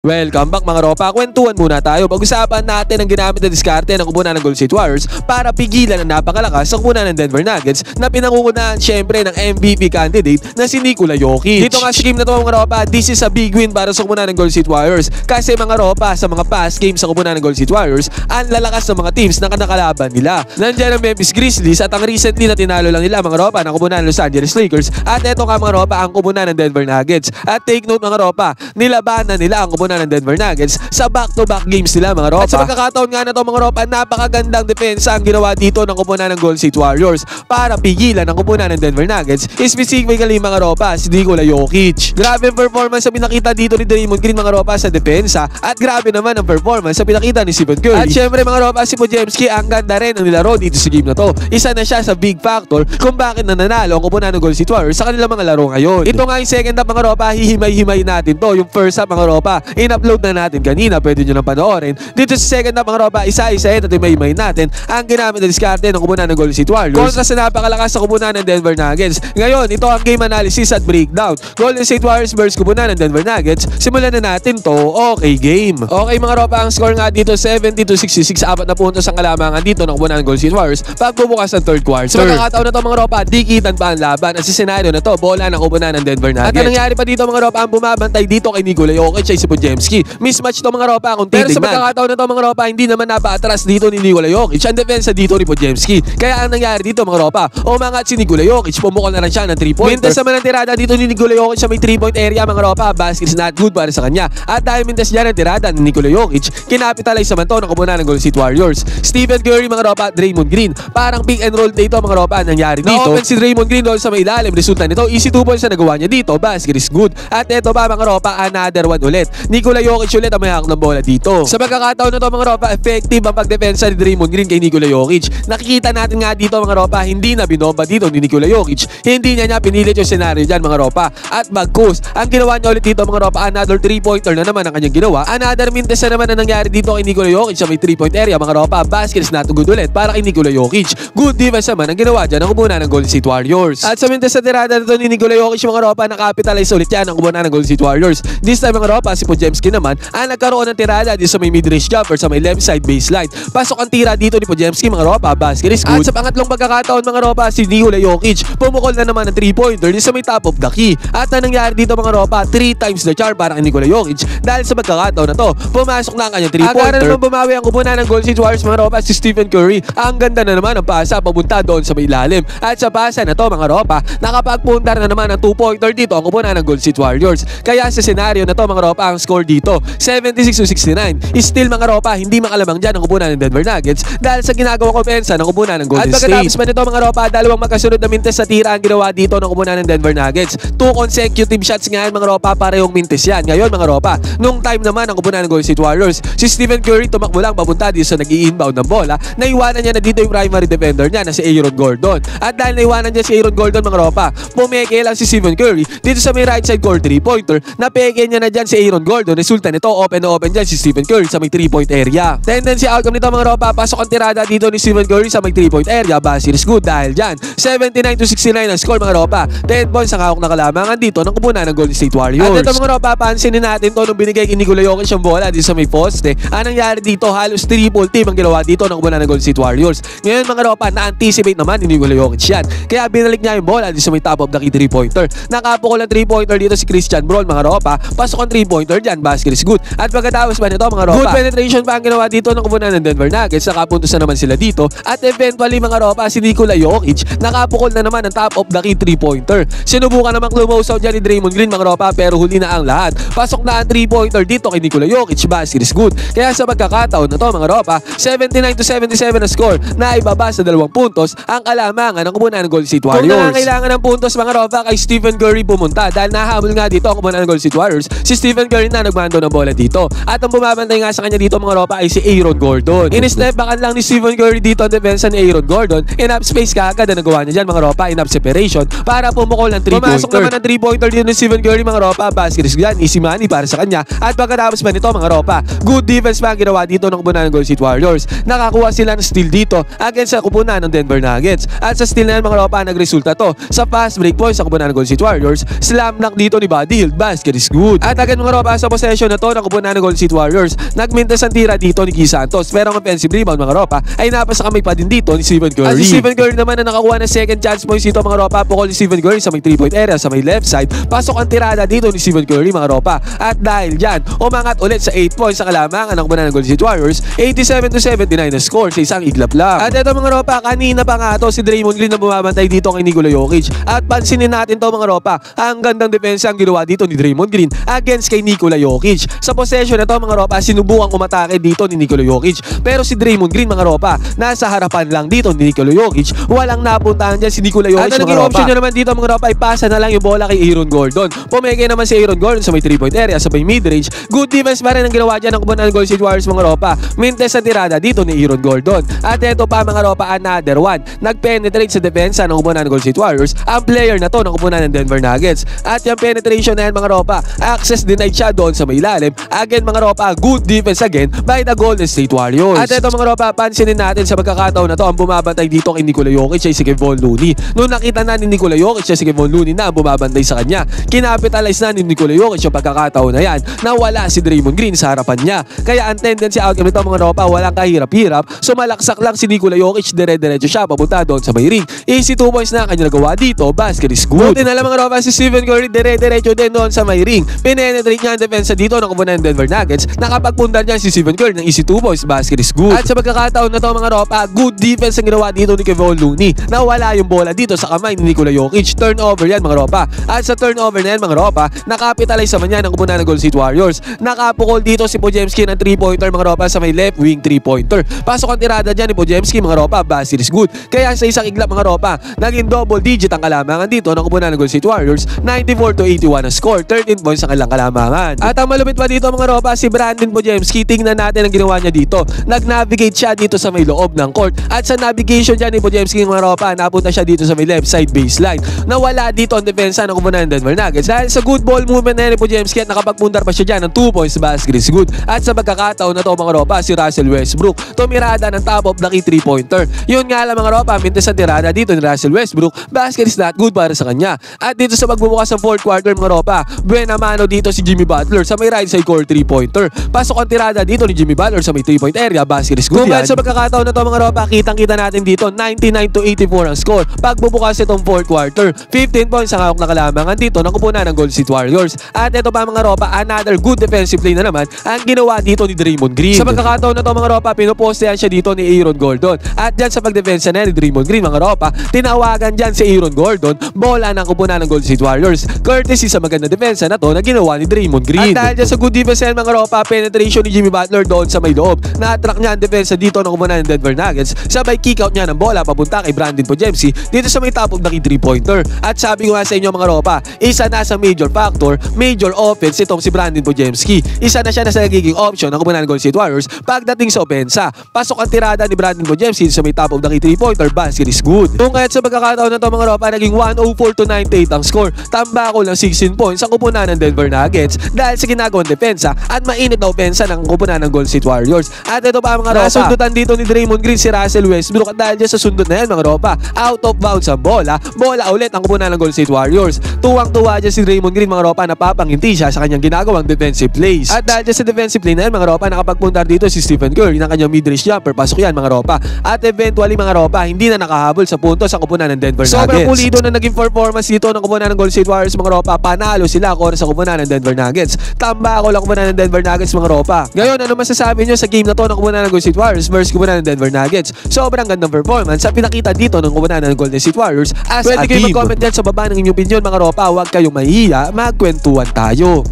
Welcome back mga ropa, kwentuhan muna tayo. Pag-usapan natin ang ginamit na diskarte ng kupunan ng Golden State Warriors para pigilan ang napakalakas sa kupunan ng Denver Nuggets na pinangungunahan syempre ng MVP candidate na si Nikola Jokic. Dito nga sa game na to mga ropa, this is a big win para sa kupunan ng Golden State Warriors kasi mga ropa, sa mga past games sa kupunan ng Golden State Warriors, ang lalakas ng mga teams na kanakalaban nila. Nandiyan ang Memphis Grizzlies at ang recently na tinalo lang nila mga ropa ng kupunan ng Los Angeles Lakers at eto nga mga ropa ang kupunan ng Denver Nuggets. At take note mga ropa, nilabanan nila ang kupunan ng Denver Nuggets sa back-to-back games nila mga ropa. At sa pagkakataon nga na to mga ropa, napakagandang depensa ang ginawa dito ng kupunan ng Golden State Warriors para pigilan ang kupunan ng Denver Nuggets, specifically mga ropa si Nikola Jokic. Grabe ang performance sa pinakita dito ni Draymond Green mga ropa sa depensa at grabe naman ang performance sa pinakita ni Stephen Curry. At syempre mga ropa si Podziemski, ang ganda rin ang nilaro dito sa game na to. Isa na siya sa big factor kung bakit nananalo ang kupunan ng Golden State Warriors sa kanilang mga laro ngayon. Ito nga yung second half mga ropa, hihimay-himay natin to. Yung first half mga ropa, in-upload na natin kanina, pwede nyo nang panoorin. Dito sa second half mga ropa, isa-isa at himay-himay natin ang ginamit na diskarte ng kupunan ng Golden State Warriors kontra sa napakalakas sa kupunan ng Denver Nuggets. Ngayon, ito ang game analysis at breakdown. Golden State Warriors versus kupunan ng Denver Nuggets. Simulan na natin to. Okay game. Okay mga ropa, ang score nga dito 70-66, 4 na puntos ang kalamangan dito ng kupunan ng Golden State Warriors pagbubukas ng third quarter. Sa pagkakataon na to mga ropa, dikitan pa ang laban at sa senaryo na to, bola ng kupunan ng Denver Nuggets. At ang nangyari pa dito mga ropa, ang bumabantay dito kay Nikola Jokic ay si Podziemski. Mismatch to mga ropa kung titignan. Pero sa pagkakataon na to mga ropa, hindi naman napaatras dito ni Nikola Jokic ang depensa dito ni Podziemski. Kaya ang nangyari dito mga ropa, umangat si Nikola Jokic, pumukol na rin siya ng 3-pointer. Mintes naman ang tirada dito ni Nikola Jokic sa may 3-point area mga ropa, basket is not good para sa kanya. At dahil mintes dyan ang tirada ni Nikola Jokic, kinapitalize naman to ng kupunan ng Golden State Warriors. Stephen Curry mga ropa, Draymond Green, parang pick and roll dito mga ropa ang nangyari dito. Na-open si Draymond Green doon sa may ilalim, resulta nito, easy 2 points na nagawa niya dito, basket is good. At eto ba mga ropa, another one ulit. Nikola Jokic ulit ang may hawak ng bola dito. Sa pagkakataon na to mga ropa, effective ang pagdepensa ni Draymond Green kay Nikola Jokic. Nakikita natin nga dito mga ropa, hindi na binomba dito ni Nikola Jokic. Hindi niya pinilit yung senaryo dyan mga ropa. At bagkus, ang ginawa niya ulit dito mga ropa, another 3-pointer na naman ang kanyang ginawa. Another mintes na naman ang nangyari dito kay Nikola Jokic sa may 3-point area mga ropa. Basket is not good ulit para kay Nikola Jokic. Good defense naman ang ginawa dyan ng kupunan ng Golden State Warriors. At sa mintes na tirada nito ni Nikola Jokic mga ropa, nakapitalize ulit yan ang kupunan ng Golden State Warriors. This time mga ropa, si Podziemski naman ang nagkaroon ng tirada dito sa may mid-range jumper sa may left side baseline. Pasok ang tira dito ni Podziemski mga ropa, basket is good. At sa pangatlong pagkakataon mga ropa, si Nikola Jokic pumukol na naman ng 3-pointer sa may top of the key. At ang nangyari dito mga ropa, 3 times the charm para kay Nikola Jokic dahil sa pagkakataon na to, pumasok na ang kanyang 3-pointer. Agad naman bumawi ang kupunan ng Golden State Warriors mga ropa, si Stephen Curry. Ang ganda na naman ang pasa papunta doon sa may ilalim. At sa pasa na to mga ropa, nakapagpuntar na naman ang 2-pointer dito ang kupunan ng Golden State Warriors. Kaya sa senaryo na to mga ropa, ang score dito 76-69. Still mga ropa, hindi makalamang dyan ang kupunan ng Denver Nuggets dahil sa ginagawang kompensa ng kupunan ng Golden State. At pagkatapos pa nito mga ropa, dalawang magkasunod na mintes sa tira ang ginawa dito ng kupunan ng Denver Nuggets. 2 consecutive shots ngayon mga ropa, parehong mintes yan. Ngayon mga ropa, nung time naman ang kupunan ng Golden State Warriors, si Stephen Curry tumakbo lang papunta dito sa nag-i-inbound ng bola. Naiwanan niya na dito yung primary defender niya na si Aaron Gordon. At dahil naiwanan niya si Aaron Gordon mga ropa, pumeke lang si Stephen Curry dito sa may right side court 3-pointer. Napeke niya na dyan si Aaron Gordon. Resulta nito, open na open dyan si Stephen Curry sa may 3-point area. Tendency outcome nito mga ropa, pasok ang tirada dito ni Stephen Curry sa may 3-point area. Basket is good dahil dyan 79-69 ang score mga ropa. 10 points ang hawak na kalamangan dito ng kupunan ng Golden State Warriors. At ito mga ropa, pansinin natin to nung binigay kay Nikola Jokic ang bola dito sa may poste. Ang nangyari dito, halos triple team ang ginawa dito ng kupunan ng Golden State Warriors. Ngayon mga ropa, na-anticipate naman ni Nikola Jokic yan. Kaya binalik niya yung bola dito sa may top of the key 3-pointer. Nakapukol ang 3-pointer dito si Christian Braun mga ropa. Pasok ang 3-pointer dyan, basket is good. At pagkatapos ba nito mga ropa, good penetration pa ang ginawa dito ng kupunan ng Denver Nuggets. Nakapuntos na naman sila dito. At eventually mga ropa, si Nikola Jokic nakapukol na naman ang top of the key 3-pointer. Sinubukan naman close out dyan ni Draymond Green mga ropa, pero huli na ang lahat. Pasok na ang 3-pointer dito kay Nikola Jokic, basket is good. Kaya sa pagkakataon na to mga ropa, 79-77 na score na ibaba sa 2 puntos ang kalamangan ng kupunan ng Golden State Warriors. Kung nangangailangan ng puntos mga ropa, kay Stephen Curry pumunta dahil nahabol nga dito ang kupunan ng Golden State Warriors. Si Stephen Curry na nagmando ng bola dito. At ang bumabantay nga sa kanya dito mga ropa ay si Aaron Gordon. In-step backan lang ni Stephen Curry dito ang depensa ni Aaron Gordon. Enough space kaagad na nagawa niya dyan mga ropa, enough separation para pumukol ng 3-pointer. Pumasok naman ng 3-pointer dito ni Stephen Curry mga ropa, basket is good, easy money para sa kanya. At pagkatapos pa nito mga ropa, good defense pa ang ginawa dito ng kupunan ng Golden State Warriors. Nakakuha sila ng steal dito against sa kupunan ng Denver Nuggets. At sa steal na yan mga ropa, nagresulta to sa fast break points sa kupunan ng Golden State Warriors. Slam dunk dito ni Buddy Hield, basket is good. At agad mga ropa, sa sa possession na to ng kupunan ng Golden State Warriors, nagmintas ang tira dito ni Key Santos, pero ang offensive rebound mga ropa ay napasa kamay pa din dito ni Stephen Curry. At si Stephen Curry naman na nakakuha ng second chance points dito mga ropa, pukol ni Stephen Curry sa may 3-point area sa may left side, pasok ang tirada dito ni Stephen Curry mga ropa, at dahil dyan umangat ulit sa 8 points sa kalamangan ng kupunan ng Golden State Warriors, 87-79 na score sa isang iglap lang. At ito mga ropa, kanina pa nga to si Draymond Green na bumabantay dito kay Nikola Jokic, at pansinin natin to mga ropa, ang gandang depensa ang ginawa dito ni Draymond Green against kay Nikola Jokic. Sa possession na to mga ropa, sinubukang umatake dito ni Nikola Jokic, pero si Draymond Green mga ropa, nasa harapan lang dito ni Nikola Jokic, walang napuntahan dyan si Nikola Jokic. At ang naging option nyo naman dito mga ropa, ipasa na lang yung bola kay Aaron Gordon. Pumeke naman si Aaron Gordon sa may 3-point area, sa may mid-range. Good defense pa rin ang ginawa dyan ng kupunan ng Golden State Warriors mga ropa. Mintes ang tirada dito ni Aaron Gordon. At ito pa mga ropa, another one, nag-penetrate sa depensa ng kupunan ng Golden State Warriors ang player na to ng kupunan ng Denver Nuggets. At yung penetration na yan mga ropa, access denied siya doon sa may ilalim. Again mga ropa, good defense again by the Golden State Warriors. At ito mga ropa, pansinin natin sa pagkakataon na to, ang bumabantay dito kay Nikola Jokic ay si Kevon Looney. Noong nakita na ni Nikola Jokic si Kevon Looney na ang bumabantay sa kanya, kinapitalize na ni Nikola Jokic yung pagkakataon na yan na wala si Draymond Green sa harapan niya. Kaya ang tendency outcome nito mga ropa, walang kahirap-hirap, sumalaksak lang si Nikola Jokic, dire-diretso siya papunta doon sa may ring. Easy 2 points na kanya nagawa dito, basket is good. Buti na lang mga ropa, si Stephen Curry dire-diretso din doon sa may ring. Pinenetrate niya ang depensa dito ng kupunan ng Denver Nuggets. Nakapagpundar niya si Stephen Curry ng easy 2 points, basket is good. At sa pagkakataon na to mga ropa, good defense ang ginawa dito ni Kevon Looney. Nawala yung bola dito sa kamay ni Nikola Jokic. Turnover yan mga ropa. At sa turnover na yan mga ropa, nakapitalize naman yan ang kupunan ng Golden State Warriors. Nakapukol dito si Podziemski ng 3-pointer mga ropa sa may left wing 3-pointer. Pasok ang tirada dyan ni Podziemski mga ropa, basket is good. Kaya sa isang iglap mga ropa, naging double digit ang kalamangan dito ng kupunan ng Golden State Warriors. 94-81 ang score, 13 points ang kanilang kalamangan. At ang malupit pa dito mga ropa, si Brandon Podziemski, tingnan natin ang ginawa niya dito. Nag-navigate siya dito sa may loob ng court. At sa navigation dyan ni Podziemski mga ropa, napunta siya dito sa may left side baseline. Nawala dito ang depensa ng kupunan ng Denver Nuggets. Dahil sa good ball movement na ni Podziemski at nakapagpundar pa siya dyan ng 2 points, basket is good. At sa pagkakataon na to mga ropa, si Russell Westbrook tumirada ng top of the key 3-pointer. Yun nga lang mga ropa, mintes sa tirada dito ni Russell Westbrook, basket is not good para sa kanya. At dito sa pagbubukas ng 4th quarter mga ropa, buena mano dito si Jimmy Butler sa may right side court 3-pointer. Pasok ang tirada dito ni Jimmy Butler sa may 3-point area, basket is good yan. Sa pagkakataon na to mga ropa, kitang-kita natin dito 99-84 ang score. Pagbubukas itong 4th quarter, 15 points ang hawak na kalamangan dito ng kupunan ng Golden State Warriors. At ito pa mga ropa, another good defensive play na naman ang ginawa dito ni Draymond Green. Sa pagkakataon na to mga ropa, pinupostehan siya dito ni Aaron Gordon. At dyan sa pagdepensa na ni Draymond Green mga ropa, tinawagan dyan si Aaron Gordon, bola ng kupunan ng Golden State Warriors. Courtesy sa maganda depensa na to na ginawa ni Draymond Green. At dahil dyan sa good defense yan mga ropa, penetration ni Jimmy Butler doon sa may loob. Na-attract niya ang depensa dito ng kupunan ng Denver Nuggets. Sabay kick out niya ng bola papunta kay Brandon Podziemski dito sa may top of the key 3-pointer. At sabi ko nga sa inyo mga ropa, isa na sa major factor, major offense itong si Brandon Podziemski. Isa na siya na sa nagiging option ng kupunan ng Golden State Warriors pagdating sa opensa. Pasok ang tirada ni Brandon Podziemski sa may top of the key 3-pointer, basket is good. Kung kahit sa pagkakataon na to mga ropa, naging 104-98 ang score. Tambako lang 16 points ang kupunan ng Denver Nuggets dahil sa ginagawang depensa at mainit na opensa ng kupunan ng Golden State Warriors. At ito pa mga ropa, nasundutan dito ni Draymond Green si Russell Westbrook, at dahil dyan sa sundot na yan mga ropa, out of bounds ang bola ulit ang kupunan ng Golden State Warriors. Tuwang-tuwa dyan si Draymond Green mga ropa, napapanginti siya sa kanyang ginagawang defensive plays. At dahil dyan sa defensive play na yan mga ropa, nakapagpuntar dito si Stephen Curry ng kanyang mid-range jumper, pasok yan mga ropa. At eventually mga ropa, hindi na nakahabol sa puntos ang kupunan ng Denver Nuggets. Sobrang pulido na naging performance dito ng kupunan ng Golden State Warriors mga ropa. Panalo sila kora sa kupunan ng Denver Nuggets. Tambako lang kupunan ng Denver Nuggets mga ropa. Ngayon, ano masasabi nyo sa game na to ng kupunan ng Golden State Warriors versus kupunan ng Denver Nuggets? Sobrang gandang performance sa pinakita dito ng kupunan ng Golden State Warriors as a team. Pwede kayo mag-comment dyan sa baba ng inyong opinion mga ropa. Huwag kayong mahihiya, magkwentuhan tayo.